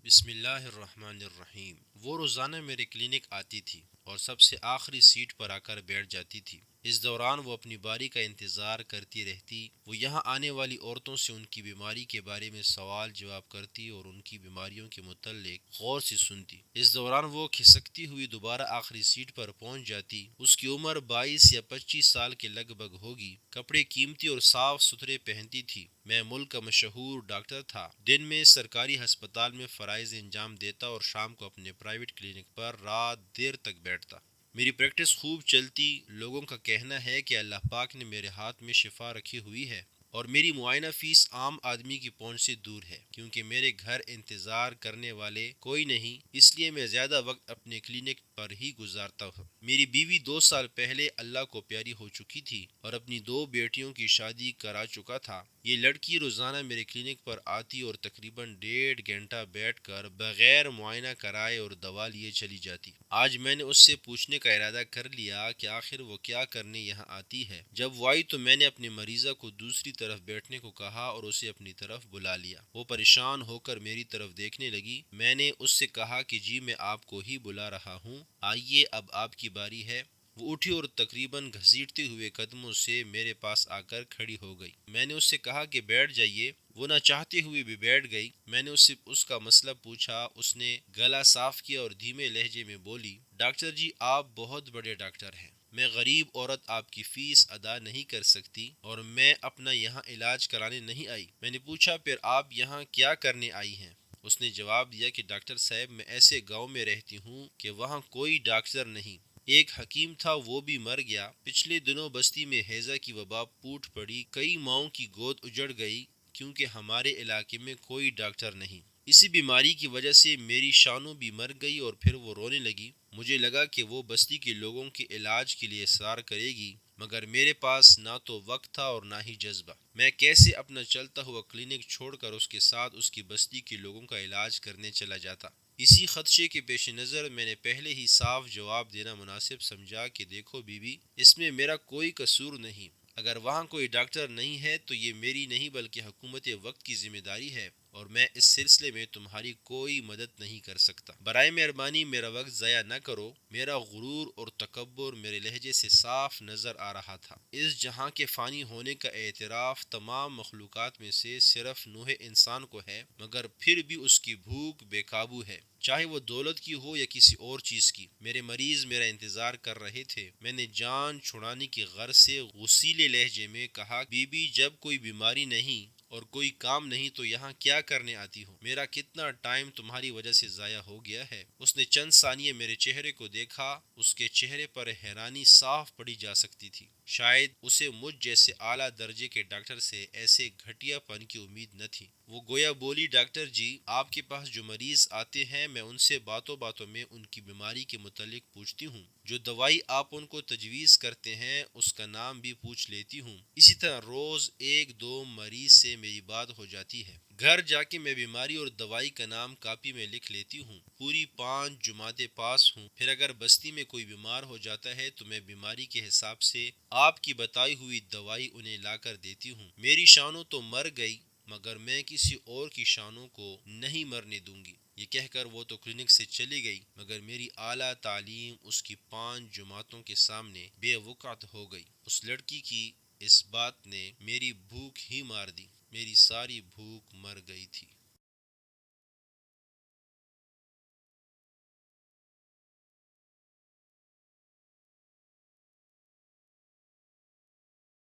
بسم اللہ الرحمن الرحیم۔ وہ روزانہ میرے کلینک آتی تھی اور سب سے آخری سیٹ پر آ کر بیٹھ جاتی تھی۔ اس دوران وہ اپنی باری کا انتظار کرتی رہتی۔ وہ یہاں آنے والی عورتوں سے ان کی بیماری کے بارے میں سوال جواب کرتی اور ان کی بیماریوں کے متعلق غور سے سنتی۔ اس دوران وہ کھسکتی ہوئی دوبارہ آخری سیٹ پر پہنچ جاتی۔ اس کی عمر 22 یا 25 سال کے لگ بھگ ہوگی۔ کپڑے قیمتی اور صاف ستھرے پہنتی تھی۔ میں ملک کا مشہور ڈاکٹر تھا۔ دن میں سرکاری ہسپتال میں فرائض انجام دیتا اور شام کو اپنے پرائیویٹ کلینک پر رات دیر تک بیٹھتا۔ میری پریکٹس خوب چلتی۔ لوگوں کا کہنا ہے کہ اللہ پاک نے میرے ہاتھ میں شفا رکھی ہوئی ہے اور میری معائنہ فیس عام آدمی کی پہنچ سے دور ہے، کیونکہ میرے گھر انتظار کرنے والے کوئی نہیں، اس لیے میں زیادہ وقت اپنے کلینک پر ہی گزارتا ہوں۔ میری بیوی 2 سال پہلے اللہ کو پیاری ہو چکی تھی اور اپنی 2 بیٹیوں کی شادی کرا چکا تھا۔ یہ لڑکی روزانہ میرے کلینک پر آتی اور تقریباً 1.5 گھنٹہ بیٹھ کر بغیر معائنہ کرائے اور دوا لیے چلی جاتی۔ آج میں نے اس سے پوچھنے کا ارادہ کر لیا کہ آخر وہ کیا کرنے یہاں آتی ہے۔ جب وہ آئی تو میں نے اپنے مریضہ کو دوسری طرف بیٹھنے کو کہا اور اسے اپنی طرف بلا لیا۔ وہ پریشان ہو کر میری طرف دیکھنے لگی۔ میں نے اس سے کہا کہ جی میں آپ کو ہی بلا رہا ہوں، آئیے اب آپ کی باری ہے۔ وہ اٹھی اور تقریباً گھسیٹتے ہوئے قدموں سے میرے پاس آ کر کھڑی ہو گئی۔ میں نے اس سے کہا کہ بیٹھ جائیے۔ وہ نہ چاہتے ہوئے بھی بیٹھ گئی۔ میں نے اس سے اس کا مسئلہ پوچھا۔ اس نے گلا صاف کیا اور دھیمے لہجے میں بولی، ڈاکٹر جی آپ بہت بڑے ڈاکٹر ہیں، میں غریب عورت آپ کی فیس ادا نہیں کر سکتی اور میں اپنا یہاں علاج کرانے نہیں آئی۔ میں نے پوچھا پھر آپ یہاں کیا کرنے آئی ہیں؟ اس نے جواب دیا کہ ڈاکٹر صاحب میں ایسے گاؤں میں رہتی ہوں کہ وہاں کوئی ڈاکٹر نہیں، ایک حکیم تھا وہ بھی مر گیا، پچھلے دنوں بستی میں ہیضہ کی وبا پھوٹ پڑی، کئی ماؤں کی گود اجڑ گئی کیونکہ ہمارے علاقے میں کوئی ڈاکٹر نہیں۔ اسی بیماری کی وجہ سے میری شانو بھی مر گئی اور پھر وہ رونے لگی۔ مجھے لگا کہ وہ بستی کے لوگوں کے علاج کے لیے اصرار کرے گی، مگر میرے پاس نہ تو وقت تھا اور نہ ہی جذبہ۔ میں کیسے اپنا چلتا ہوا کلینک چھوڑ کر اس کے ساتھ اس کی بستی کے لوگوں کا علاج کرنے چلا جاتا؟ اسی خدشے کے پیش نظر میں نے پہلے ہی صاف جواب دینا مناسب سمجھا کہ دیکھو بی بی، اس میں میرا کوئی قصور نہیں۔ اگر وہاں کوئی ڈاکٹر نہیں ہے تو یہ میری نہیں بلکہ حکومت وقت کی ذمہ داری ہے اور میں اس سلسلے میں تمہاری کوئی مدد نہیں کر سکتا۔ برائے مہربانی میرا وقت ضائع نہ کرو۔ میرا غرور اور تکبر میرے لہجے سے صاف نظر آ رہا تھا۔ اس جہاں کے فانی ہونے کا اعتراف تمام مخلوقات میں سے صرف نوح انسان کو ہے، مگر پھر بھی اس کی بھوک بے قابو ہے، چاہے وہ دولت کی ہو یا کسی اور چیز کی۔ میرے مریض میرا انتظار کر رہے تھے۔ میں نے جان چھڑانے کی غرض سے غصیلے لہجے میں کہا، بی بی جب کوئی بیماری نہیں اور کوئی کام نہیں تو یہاں کیا کرنے آتی ہو؟ میرا کتنا ٹائم تمہاری وجہ سے ضائع ہو گیا ہے۔ اس نے چند ثانیے میرے چہرے کو دیکھا۔ اس کے چہرے پر حیرانی صاف پڑی جا سکتی تھی۔ شاید اسے مجھ جیسے اعلیٰ درجے کے ڈاکٹر سے ایسے گھٹیا پن کی امید نہ تھی۔ وہ گویا بولی، ڈاکٹر جی آپ کے پاس جو مریض آتے ہیں میں ان سے باتوں باتوں میں ان کی بیماری کے متعلق پوچھتی ہوں، جو دوائی آپ ان کو تجویز کرتے ہیں اس کا نام بھی پوچھ لیتی ہوں۔ اسی طرح روز 1-2 مریض سے میری بات ہو جاتی ہے۔ گھر جا کے میں بیماری اور دوائی کا نام کاپی میں لکھ لیتی ہوں۔ پوری 5 جماعتیں پاس ہوں۔ پھر اگر بستی میں کوئی بیمار ہو جاتا ہے تو میں بیماری کے حساب سے آپ کی بتائی ہوئی دوائی انہیں لا کر دیتی ہوں۔ میری شانو تو مر گئی مگر میں کسی اور کی شانوں کو نہیں مرنے دوں گی۔ یہ کہہ کر وہ تو کلینک سے چلی گئی مگر میری اعلیٰ تعلیم اس کی 5 جماعتوں کے سامنے بے وقعت ہو گئی۔ اس لڑکی کی اس بات نے میری بھوک ہی مار دی۔ میری ساری بھوک مر گئی تھی۔